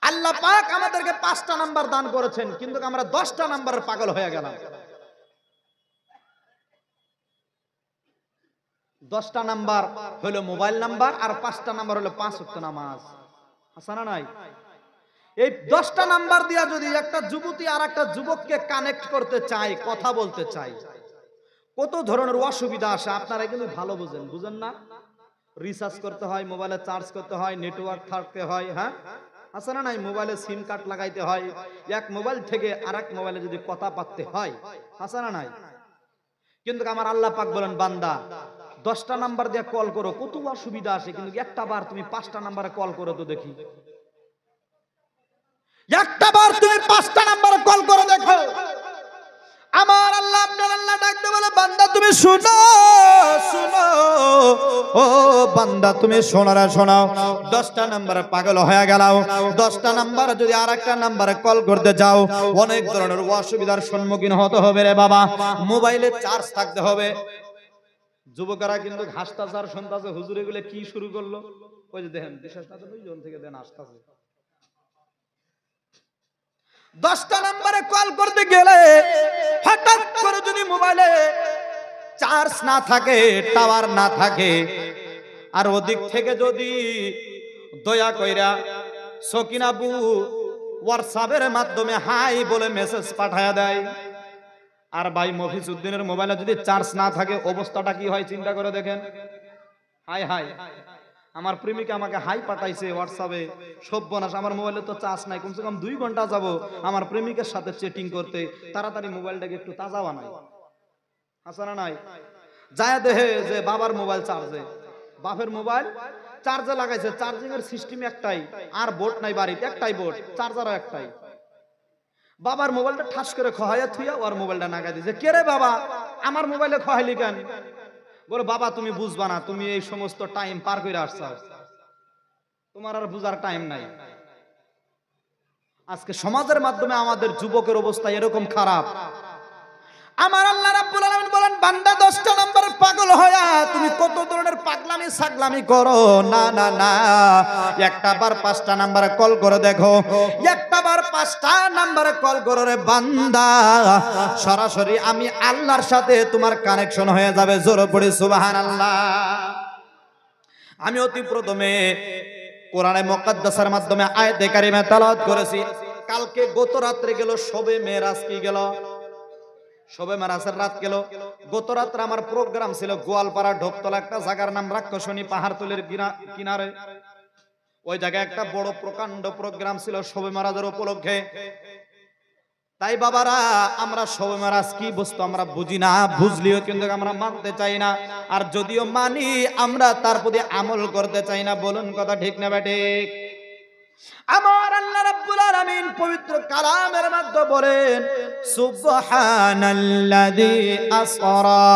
আল্লাহ পাক আমাদেরকে 5টা নাম্বার দান করেছেন, কিন্তু আমরা 10টা নাম্বারের পাগল হয়ে গেলাম। 10টা নাম্বার হলো মোবাইল নাম্বার, আর 5টা নাম্বার হলো 5 ওয়াক্ত নামাজ। আছে না নাই? এই 10টা নাম্বার দিয়া যদি একটা যুবতী আর একটা যুবককে কানেক্ট করতে চায়, কথা বলতে চায়, কত ধরনের অসুবিধা আসে আপনারা কিন্তু ভালো বুঝেন, বুঝেন না? রিচার্জ করতে হয়, মোবাইলে চার্জ করতে হয়, নেটওয়ার্ক থাকতে হয়, হ্যাঁ আছে না নাই? মোবাইলে সিম কার্ড লাগাইতে হয়, এক মোবাইল থেকে আরেক মোবাইলে যদি কথা পাততে হয়, আছে না নাই? কিন্তু আমার আল্লাহ পাক বলেন, বান্দা 10টা নাম্বার দিয়ে কল করো, কত অসুবিধা আসে, কিন্তু একটা বার তুমি 5টা নাম্বারে কল করো তো দেখি। একটা বার তুমি 5টা নাম্বারে কল করে দেখো। আমার আল্লাহ, আপনার আল্লাহ ডাকতে বলে, বান্দা তুমি শুনো শুনো, ও বান্দা তুমি শোনো না, শোনাও। 10টা নাম্বারে পাগল হয়ে গেলাও, 10টা নাম্বারে যদি আরেকটা নাম্বারে কল করতে যাও, অনেক ধরনের অসুবিধার সম্মুখীন হতে হবে রে বাবা। মোবাইলে চার্জ থাকতে হবে। যুবকেরা কিন্তু হাসতাছে আর শুনতাছে, হুজুর এগুলো কি শুরু করলো? ওই যে দেখেন, বিশেষ না ওই জন থেকে দেন আসতাছে। 10টা নম্বরে কল করতে গেলে হঠাৎ করে যদি মোবাইলে চার্জ না থাকে, টাওয়ার না থাকে, আর ওদিক থেকে যদি দয়া কইরা সকিনাবু হোয়াটসঅ্যাপের মাধ্যমে হাই বলে মেসেজ পাঠায়া দেয়, আর ভাই মফিজউদ্দিনের মোবাইলে যদি চার্জ না থাকে, অবস্থাটা কি হয় চিন্তা করে দেখেন। হাই হাই, আমার প্রেমিকা আমাকে হাই পাঠাইছে হোয়াটসঅ্যাপে, সর্বনাশ, আমার মোবাইলে তো চার্জ নাই, কমসে কম 2 ঘন্টা যাব আমার প্রেমিকের সাথে চ্যাটিং করতে, তাড়াতাড়ি মোবাইলটাকে একটু তাজা বানাই। আছে না নাই? যায় দেখে যে বাবার মোবাইল চার্জে, বাপের মোবাইল চার্জে লাগাইছে, চার্জিং এর সিস্টেম একটাই, আর বোর্ড নাই বাড়িতে, একটাই বোর্ড, চার্জারও একটাই। বাবার মোবাইলটা ঠাস করে খহাইয়া থুইয়া ওর মোবাইলটা নাগাই দিয়েছে। কে রে বাবা, আমার মোবাইলে খহাইলি কেন? বলে, বাবা তুমি বুঝবা না, তুমি এই সমস্ত টাইম পার করে আসছো, তোমার আর বুঝার টাইম নাই। আজকে সমাজের মাধ্যমে আমাদের যুবকের অবস্থা এরকম খারাপ। আমার আল্লাহ রাব্বুল আলামিন বলেন, বান্দা 10টা নম্বরের পাগল হয়া তুমি কত ধরনের পাগলামি ছাগলামি করো। না না না, একটা বার 5টা নম্বরে কল করে দেখো, একটা বার 5টা নম্বরে কল করো রে বান্দা, সরাসরি আমি আল্লাহর সাথে তোমার কানেকশন হয়ে যাবে। জোরে পড়ে সুবহানাল্লাহ। আমি অতি প্রথমে কোরআনে মুকাদ্দাসের মাধ্যমে আয়াতে কারিমা তেলাওয়াত করেছি। কালকে গত রাত্রে গেল শবে মেরাজ, কি গেল? শবে মেরাজের রাত গেল। গত রাত্রে আমার প্রোগ্রাম ছিল গোয়ালপাড়া ঢোকতলা, একটা জায়গার নাম রাক্ষসনী, পাহাড়তলের কিনারে। ওই জায়গায় একটা বড় প্রকাণ্ড প্রোগ্রাম ছিল শবে মেরাজের উপলক্ষে। তাই বাবারা, আমরা শবে মেরাজ কি বস্তু আমরা বুঝি না, বুঝলিও কিন্তু আমরা মানতে চাই না, আর যদিও মানি আমরা তার প্রতি আমল করতে চাই না। বলুন কথা ঠিক না বেঠিক? আমার আল্লাহ রাব্বুল আলামিন পবিত্র কালামের মাধ্যমে বলেন, সুবহানাল্লাযী আসরা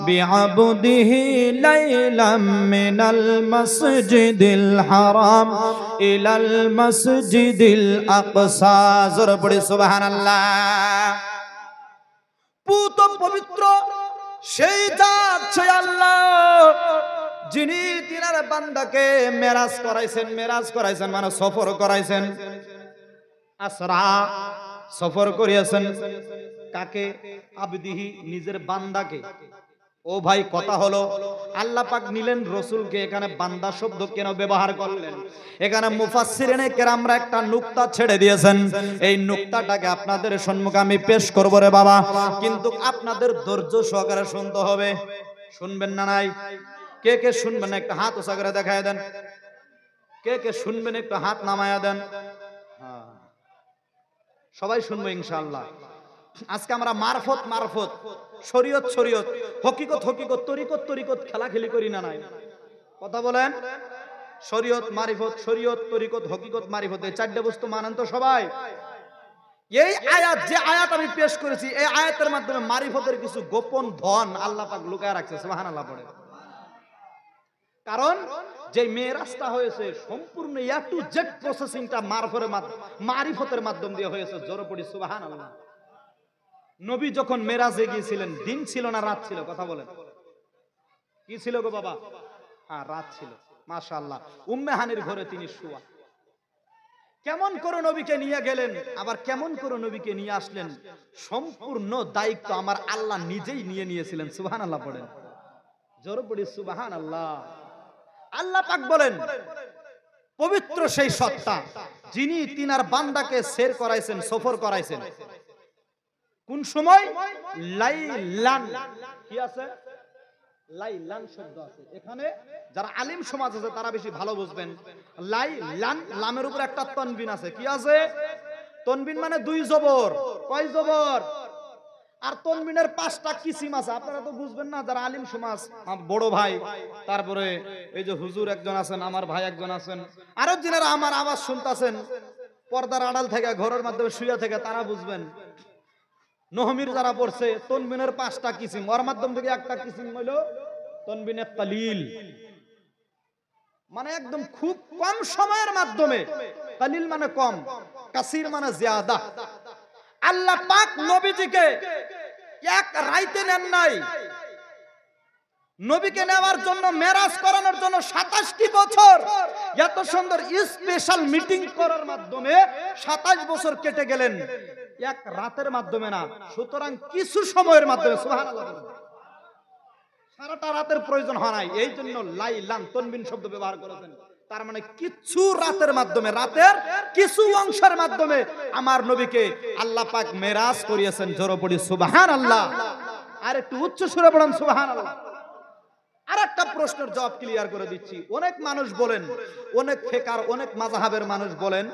বিআবদিহি লাইলাম মিনাল মাসজিদিল হারাম ইলাল মাসজিদিল আকসা। জোরে পড়ি সুবহানাল্লাহ। পুত পবিত্র সেই জাত, সেই আল্লাহ যিনি তিনার বান্দাকে মেরাজ করাইছেন মানে সফর করাইছেন। আসরা, সফর করিয়েছেন কাকে? আবদিহি, নিজের বান্দাকে। ও ভাই, কথা হলো আল্লাহ পাক নিলেন রসুলকে, এখানে বান্দা শব্দ কেন ব্যবহার করলেন? এখানে মুফাসসিরিনে কেরামরা একটা নুকতা ছেড়ে দিয়েছেন। এই নুকতাটাকে আপনাদের সম্মুখে আমি পেশ করব রে বাবা, কিন্তু আপনাদের ধৈর্য সহকারে শুনতে হবে। শুনবেন না নাই? কে কে শুনবেন একটা হাত উঁচা করে দেখায় দেন। কে কে শুনবেন একটু হাত নামায়া দেন। সবাই শুনবো ইনশাআল্লাহ। আজকে আমরা মারফত শরীয়ত হকিকত তরিকত খেলাখেলি করি না নাই? কথা বলেন। শরীয়ত মারিফত, শরীয়ত তরিকত হকিকত মারিফত, এই 4টে বস্তু মানেন তো সবাই? এই আয়াত, যে আয়াত আমি পেশ করেছি, এই আয়াতের মাধ্যমে মারিফতের কিছু গোপন ধন আল্লাহ পাক লুকায় রাখছে। সুবহানাল্লাহ পড়ে। কারণ যে মেরাজটা হয়েছে সম্পূর্ণ এ টু জেড প্রসেসিংটা মারিফতের মাধ্যম দিয়ে হয়েছে। জোরে পড়ি সুবহানাল্লাহ। নবী যখন মেরাজে গিয়েছিলেন, দিন ছিল না রাত ছিল? কথা বলেন, কি ছিল গো বাবা? হ্যাঁ, রাত ছিল। মাশাআল্লাহ। উম্মে হানির ঘরে তিনি শুয়া। কেমন করে নবীকে নিয়ে গেলেন, আবার কেমন করে নবীকে নিয়ে আসলেন, সম্পূর্ণ দায়িত্ব আমার আল্লাহ নিজেই নিয়ে নিয়েছিলেন। সুবহানাল্লাহ পড়েন, জোরে পড়ি সুবহানাল্লাহ। আল্লাহ পাক বলেন, পবিত্র সেই সত্তা যিনি তিনার বান্দাকে সের করাইছেন, সফর করাইছেন। কোন সময়? লাইলান। কি আছে? লাইলান শব্দ আছে এখানে। যারা আলিম সমাজ আছে তারা বেশি ভালো বুঝবেন। লাইলান, লামের উপর একটা তনবিন আছে। কি আছে? তনবিন মানে দুই জবর। কয় জবর? আর তনবিনের 5টা কিসিম আছে। আপনারা তো বুঝবেন না যারা আলিম সমাজ, বড় ভাই, তারপরে এই যে হুজুর একজন আছেন, আমার ভাই একজন আছেন, আরো যিনারা আমার আওয়াজ শুনতাছেন পর্দার আড়াল থেকে, ঘরের মাধ্যমে শুয়ে থেকে, তারা বুঝবেন। নহমির যারা পড়ছে, তনবিনের 5টা কিসিম, ওর মাধ্যম থেকে একটা কিসিম হইল তনবিনে কালিল, মানে একদম খুব কম সময়ের মাধ্যমে। কালিল মানে কম, কাসির মানে জিয়াদা। আল্লাহ পাক নবীজিকে এক রাইতে নেন নাই। নবীকে নেওয়ার জন্য, মেরাজ করানোর জন্য 27টি বছর এত সুন্দর স্পেশাল মিটিং করার মাধ্যমে 27 বছর কেটে গেলেন, এক রাতের মাধ্যমে না। সুতরাং কিছু সময়ের মাধ্যমে, সুবহানাল্লাহ, সারাটা রাতের প্রয়োজন হয় নাই। এই জন্য লাইলান তনবিন শব্দ ব্যবহার করেছেন। তার মানে কিছু রাতের মাধ্যমে, রাতের কিছু অংশের মাধ্যমে আমার নবীকে আল্লাহ পাক মেরাজ করিয়েছেন। জোরে পড়ি সুবহানাল্লাহ। আর একটু উচ্চ সুরে পড়েন সুবহানাল্লাহ। আর একটা প্রশ্নের জবাব ক্লিয়ার করে দিচ্ছি। অনেক মানুষ বলেন, অনেক ফিকার, অনেক মাযহাবের মানুষ বলেন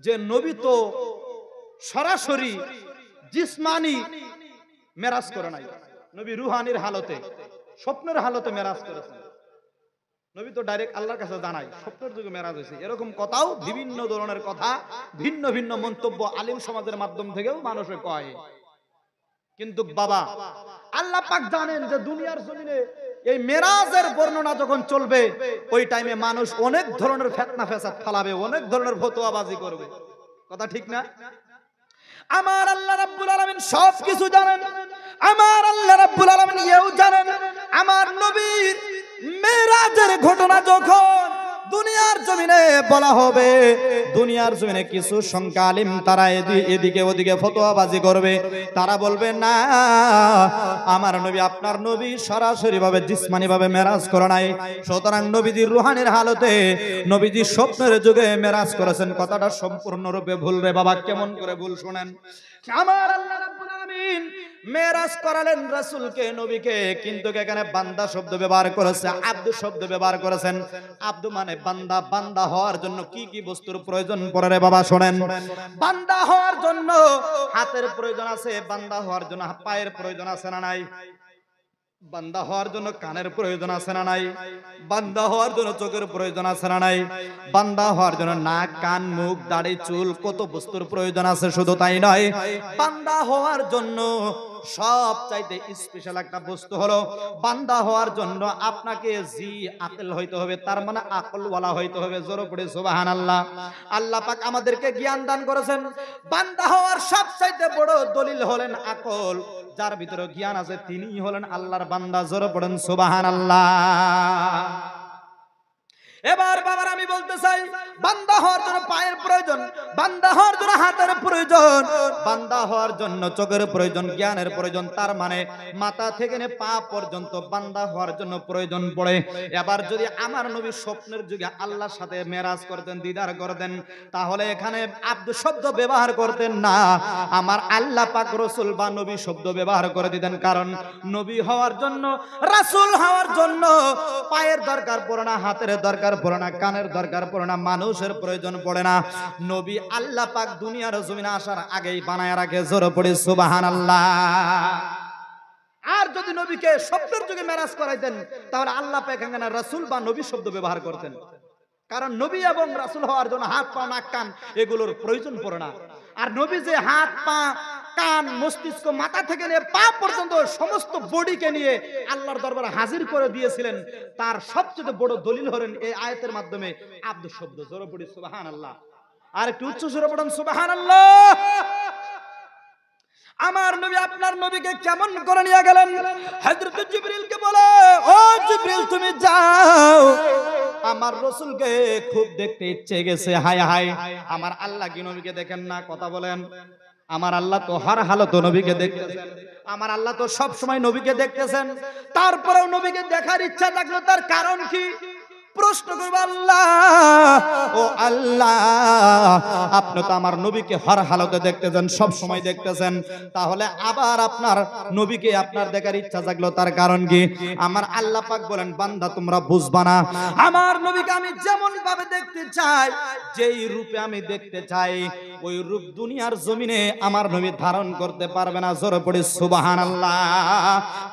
যে নবী তো সরাসরি জিসমানি মেরাজ করে নাই, নবী রুহানির হালতে, স্বপ্নের হালতে মেরাজ করেছেন। নবী তো ডাইরেক্ট আল্লাহর কাছে জানাই স্বপ্নের যুগে মেরাজ হয়েছে। এরকম কথাও, বিভিন্ন ধরনের কথা, ভিন্ন ভিন্ন মন্তব্য আলিম সমাজের মাধ্যম থেকেও মানুষে কয়। কিন্তু বাবা, আল্লাহ পাক জানেন যে দুনিয়ার জমিনে এই মেরাজের বর্ণনা যখন চলবে, ওই টাইমে মানুষ অনেক ধরনের ফিতনা ফাসাদ ফলাবে, অনেক ধরনের ফতোয়াবাজি করবে। কথা ঠিক না? আমার আল্লাহ রাব্বুল আলামিন সবকিছু জানেন। আমার আল্লাহ রাব্বুল আলামিন এও জানেন আমার নবীর মেরাজের ঘটনা যখন দুনিয়ার জমিনে বলা হবে, দুনিয়ার জমিনে কিছু সংখ্যা আলিম তারা এদিকে ওদিকে ফতোয়াবাজি করবে। তারা বলবে না, আমার নবী, আপনার নবী সরাসরি ভাবে জিসমানি ভাবে মেরাজ করে নাই। সুতরাং নবীজির রুহানির হালতে, নবীজি স্বপ্নের যুগে মেরাজ করেছেন। কথাটা সম্পূর্ণরূপে ভুল রে বাবা। কেমন করে ভুল? শুনেন। আমার আল্লাহ রাব্বুল আলামিন মেরাজ করালেন রাসূলকে, নবীকে, কিন্তু এখানে বান্দা শব্দ ব্যবহার করেছে, আব্দু শব্দ ব্যবহার করেছেন। আব্দু মানে বান্দা। বান্দা হওয়ার জন্য কি কি বস্তুর প্রয়োজন পড়ে রে বাবা? শোনেন। বান্দা হওয়ার জন্য হাতের প্রয়োজন আছে, বান্দা হওয়ার জন্য পায়ের প্রয়োজন আছে না নাই? বান্দা হওয়ার জন্য কানের প্রয়োজন আছে না নাই? বান্দা হওয়ার জন্য চোখের প্রয়োজন আছে না নাই? বান্দা হওয়ার জন্য নাক, কান, মুখ, দাড়ি, চুল, কত বস্তুর প্রয়োজন আছে। শুধু তাই নয়, বান্দা হওয়ার জন্য সব চাইতে স্পেশাল একটা বস্তু হলো, বান্দা হওয়ার জন্য আপনাকে জি আকল হইতে হবে, তার মানে আকলওয়ালা হইতে হবে। জোরে পড়ে সুবহানাল্লাহ। আল্লাহ পাক আমাদেরকে জ্ঞান দান করেছেন। বান্দা হওয়ার সব চাইতে বড় দলিল হলেন আকল। যার ভিতরে জ্ঞান আছে তিনিই হলেন আল্লাহর বান্দা। জোরে পড়েন সুবহানাল্লাহ। এবার বাবার আমি বলতে চাই, বান্দা হওয়ার জন্য পায়ের প্রয়োজন, বান্দা হওয়ার জন্য হাতের প্রয়োজন, বান্দা হওয়ার জন্য চোখের প্রয়োজন, জ্ঞানের প্রয়োজন। তার মানে মাথা থেকে নিয়ে পা পর্যন্ত বান্দা হওয়ার জন্য প্রয়োজন পড়ে। এবার যদি আমার নবী স্বপ্নের যুগে আল্লাহর সাথে মেরাজ করতেন, দিদার করতেন, তাহলে এখানে আব্দ শব্দ ব্যবহার করতেন না, আমার আল্লাহ পাক রাসূল বা নবী শব্দ ব্যবহার করে দিতেন। কারণ নবী হওয়ার জন্য, রাসূল হওয়ার জন্য পায়ের দরকার পড়ে না, হাতের দরকার পড়ে না, কানের দরকার পড়ে না, মানুষের প্রয়োজন পড়ে না। নবী আল্লাহ পাক দুনিয়ার জমিনে আসার আগেই বানায় রাখে। জোরে পড়ে সুবহানাল্লাহ। আর যদি নবীকে স্বপ্নের যুগে মেরাজ করাইতেন, তাহলে আল্লাহ পাক এখানে রাসূল বা নবী শব্দ ব্যবহার করতেন। কারণ নবী এবং রাসূল হওয়ার জন্য হাত, পা, নাক, কান এগুলোর প্রয়োজন পড়ে না। আর নবী যে হাত, পা, কান, মস্তিষ্ক, মাথা থেকে নিয়ে পা পর্যন্ত সমস্ত বডিকে নিয়ে আল্লাহর দরবারে হাজির করে দিয়েছিলেন, তার সবচেয়ে বড় দলিল হলেন এই আয়াতের মাধ্যমে আব্দু শব্দ। জোরে পড়ি সুবহানাল্লাহ। আর একটু উচ্চ সুরে পড়েন সুবহানাল্লাহ। আমার নবী আপনার নবীকে কেমন করে নিয়ে গেলেন? হযরত জিবরিলকে বলে, ও জিবরিল তুমি যাও, আমার রসুলকে খুব দেখতে ইচ্ছে গেছে। হায় হায়, আমার আল্লাহ কি নবীকে দেখেন না? কথা বলেন। আমার আল্লাহ তো হর হালত নবীকে দেখতেছেন, আমার আল্লাহ তো সব সময় নবীকে দেখতেছেন। তারপরেও নবীকে দেখার ইচ্ছা থাকলো, তার কারণ কি? প্রশ্ন করব, আল্লাহ ও আল্লাহ, আপনি তো আমার নবীকে হর হালতে দেখতেছেন, সব সময় দেখতেছেন, তাহলে আবার আপনার নবীকে আপনার দেখার ইচ্ছা জাগলো, তার কারণ কি? আমার আল্লাহ পাক বলেন, বান্দা তোমরা বুঝবা না, আমার নবীকে আমি যেমন ভাবে দেখতে চাই, যেই রূপে আমি দেখতে চাই, ওই রূপ দুনিয়ার জমিনে আমার নবী ধারণ করতে পারবে না। জোরে পড়ে সুবহানাল্লাহ।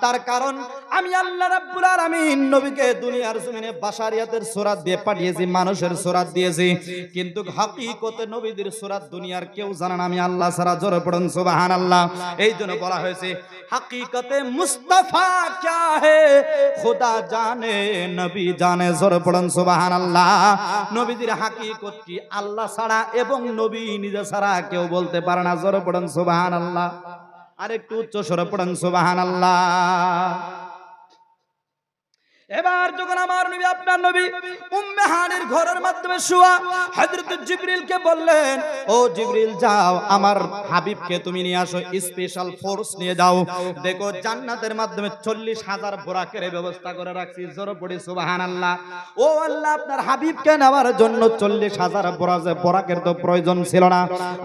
তার কারণ আমি আল্লাহ রাব্বুল আলামিন নবীকে দুনিয়ার জমিনে বাশারিয়াতের সূরাত দিয়ে পাঠিয়েছি, মানুষের সূরাত দিয়েছি, কিন্তু হাকিকতে নবীদের সূরাত দুনিয়ার কেউ জানে না, আমি আল্লাহ ছাড়া। জোরে পড়ুন সুবহানাল্লাহ। এই জন্য বলা হয়েছে হাকিকতে মুস্তাফা क्या है खुदा জানে, নবী জানে। জোরে পড়ুন সুবহানাল্লাহ। নবীদের হাকিকত কি আল্লাহ ছাড়া এবং নবী নিজে ছাড়া কেউ বলতে পারে না। জোরে পড়ুন সুবহানাল্লাহ। আরেকটু উচ্চ স্বরে পড়ুন সুবহানাল্লাহ। এবার যখন আমার নবী, আপনার নবী উম্মে হানির ঘরের মাধ্যমে শুয়া, হযরত জিবরিলকে বললেন, ও জিবরিল যাও আমার হাবিবকে তুমি নিয়ে আসো, স্পেশাল ফোর্স নিয়ে যাও, দেখো জান্নাতের মাধ্যমে 40,000 বোরাকের ব্যবস্থা করে রাখছি। জোরে পড়ি সুবহানাল্লাহ। ও আল্লাহ, আপনার হাবিবকে নেওয়ার জন্য 40,000 বোরাকের তো প্রয়োজন ছিল না,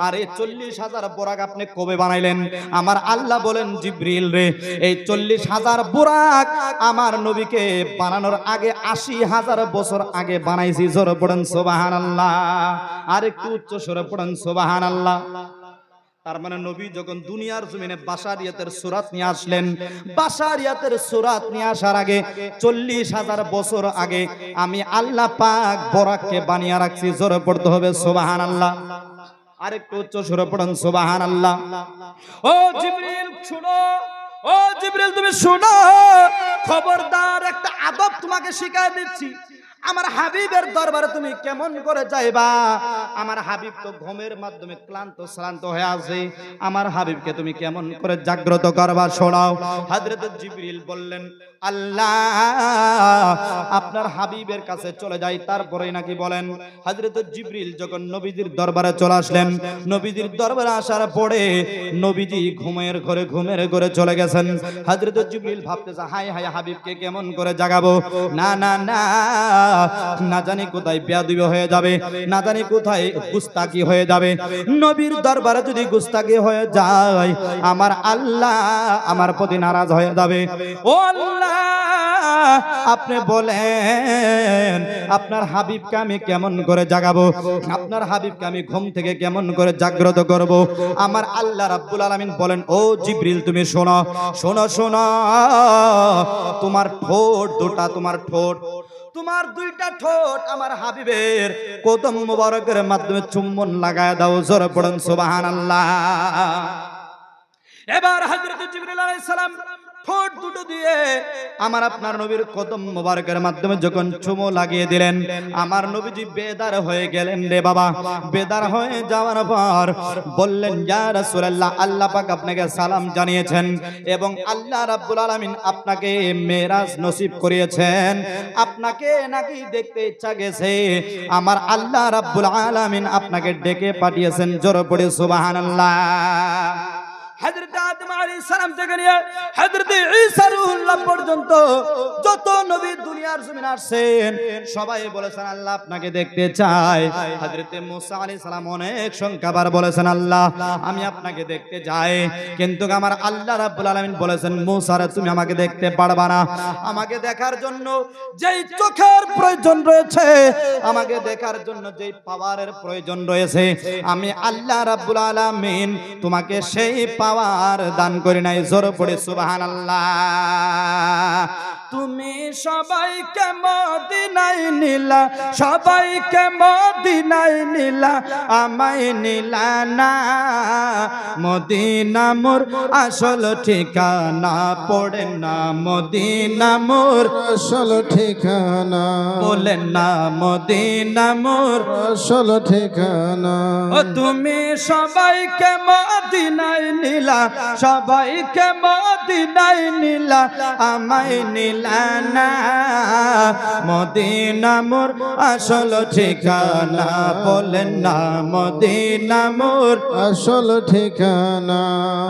আর এই 40,000 বোরাক আপনি কবে বানাইলেন? আমার আল্লাহ বলেন, জিবরিল রে, এই 40,000 বোরাক আমার নবীকে বানানোর আগে 80,000 বছর আগে বানাইছি। জোরে পড়েন সুবহানাল্লাহ। আর একটু উচ্চ স্বরে পড়েন সুবহানাল্লাহ। তার মানে নবী যখন দুনিয়ার জমিনে বাশারিয়াতের সূরাত নিয়ে আসলেন, বাশারিয়াতের সূরাত নিয়ে আসার আগে 40,000 বছর আগে আমি আল্লাহ পাক বোরাককে বানিয়ে রাখছি। জোরে পড়তে হবে সুবহানাল্লাহ। আর একটু উচ্চ স্বরে পড়েন সুবহানাল্লাহ। ও জিবরিল শুনো, ও জিবরিল তুমি শুনো, খবরদার একটা আদব তোমাকে শিখাই দিচ্ছি। আমার হাবিবের দরবারে তুমি কেমন করে যাইবা? আমার হাবিব তো ঘুমের মাধ্যমে ক্লান্ত শ্রান্ত হয়ে আছে, আমার হাবিবকে তুমি কেমন করে জাগ্রত করবা? শোনাও। হযরত জিবরিল বললেন, আল্লাহ আপনার হাবিবের কাছে চলে যাই, তারপরেই নাকি বলেন। হযরত জিবরিল যখন নবীজির দরবারে চলে আসলেন, নবীজির দরবারে আসার পরে নবীজি ঘুমের ঘরে চলে গেছেন। হযরত জিবরিল ভাবতেছে, হায় হায়, হাবিবকে কেমন করে জাগাবো? না না না, না জানি কোথায় বেয়াদবি হয়ে যাবে, না জানি কোথায় গুস্তাকি হয়ে যাবে। নবীর দরবারে যদি গুস্তাকি হয়ে যায়, আমার আল্লাহ আমার প্রতি নারাজ হয়ে যাবে। ও আল্লাহ, আপনি বলেন আপনার হাবিবকে আমি কেমন করে জাগাবো? আপনার হাবিবকে আমি ঘুম থেকে কেমন করে জাগ্রত করব? আমার আল্লাহ রাব্বুল আলামিন বলেন, ও জিবরিল তুমি শোনো শোনো শোনো, তোমার ঠোঁট দুটা, তোমার দুইটা ঠোঁট আমার হাবিবের কদম মুবারকের মাধ্যমে চুম্বন লাগায় দাও। জোরে পড়ুন সুবহানাল্লাহ। এবার হযরত জিবরিল আলাইহিস সালাম ঠোঁট দুটো দিয়ে আমার আপনার নবীর কদম মুবারকের মাধ্যমে যখন চুমো লাগিয়ে দিলেন, আমার নবীজি বেদার হয়ে গেলেন রে বাবা। বেদার হয়ে যাওয়ার পর বললেন, ইয়া রাসূলুল্লাহ, আল্লাহ পাক আপনাকে সালাম জানিয়েছেন এবং আল্লাহ রাব্বুল আলামিন আপনাকে মেরাজ নসিব করিয়েছেন, আপনাকে নাকি দেখতে ইচ্ছা গেছে, আমার আল্লাহ রাব্বুল আলামিন আপনাকে ডেকে পাঠিয়েছেন। জোরে পড়ে সুবহানাল্লাহ। হযরত আদম আলাইহিস সালাম থেকে নিয়ে হযরত ঈসা রূহুল্লাহ পর্যন্ত যত নবী দুনিয়ার জমিনে আসেন, সবাই বলেছেন আল্লাহ আপনাকে দেখতে চাই। হযরত মুসা আলাইহিস সালাম অনেক সংখ্যাবার বলেছেন, আল্লাহ আমি আপনাকে দেখতে চাই, কিন্তু আমার আল্লাহ রাব্বুল আলামিন বলেছেন, মুসা রে তুমি আমাকে দেখতে পারবা না। আমাকে দেখার জন্য যেই চোখের প্রয়োজন রয়েছে, আমাকে দেখার জন্য যেই পাওয়ারের প্রয়োজন রয়েছে, আমি আল্লাহ রাব্বুল আলামিন তোমাকে সেই পাওয়ার দান করি নাই। জোরে পড়ে সুবহানাল্লাহ। তুমি সবাইকে মদিনায় নিলা, সবাইকে মদিনায় নিলা, আমায় নিলা না। মদিনা মোর আসল ঠিকানা, পড়েন না মদিনা মোর আসল ঠিকানা, বলেন না মদিনা মোর আসল ঠিকানা। ও তুমি সবাইকে মদিনায় নিলা, সবাই সবাইকে মদিনায় নিলা আমায় নিলা না মদিনা মোর আসল ঠিকানা বলেন না মদিনা মোর আসল ঠিকানা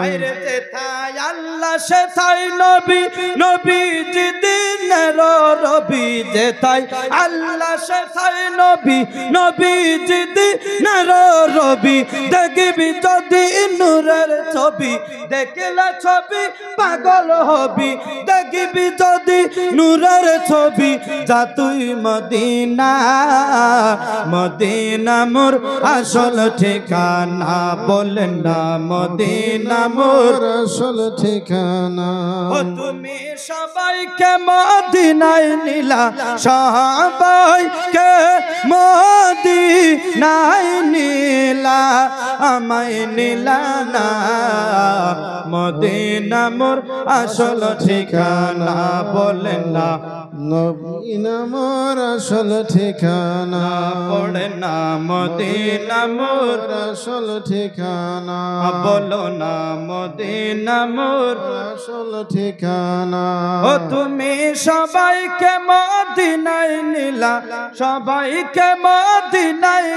আরে যেথায় আল্লাহ সেথায় নবী নবীজি দিনের রবি যেথায় আল্লাহ সেথায় নবী নবীজি দিনের রবি দেখবি যদি নূরের ছবি দেখলে ছবি পাগল হবি দেখবি যদি নূরের ছবি যা তুই মদিনা মদিনা মোর আসল ঠিকানা বলেন না মদিনা মোর আসল ঠিকানা ও তুমি সবাইকে মদিনায় নিলা সবাইকে মদিনায় নিলা আমায় নিলা না মদিনা মোর আসল ঠিকানা বলেন না মদিনা মোর আসল ঠিকানা পড়ে না মদিনা মোর আসল ঠিকানা বলো না মদিনা মোর আসল ঠিকানা ও তুমি সবাইকে মদিনায় নিলা সবাইকে মদিনায়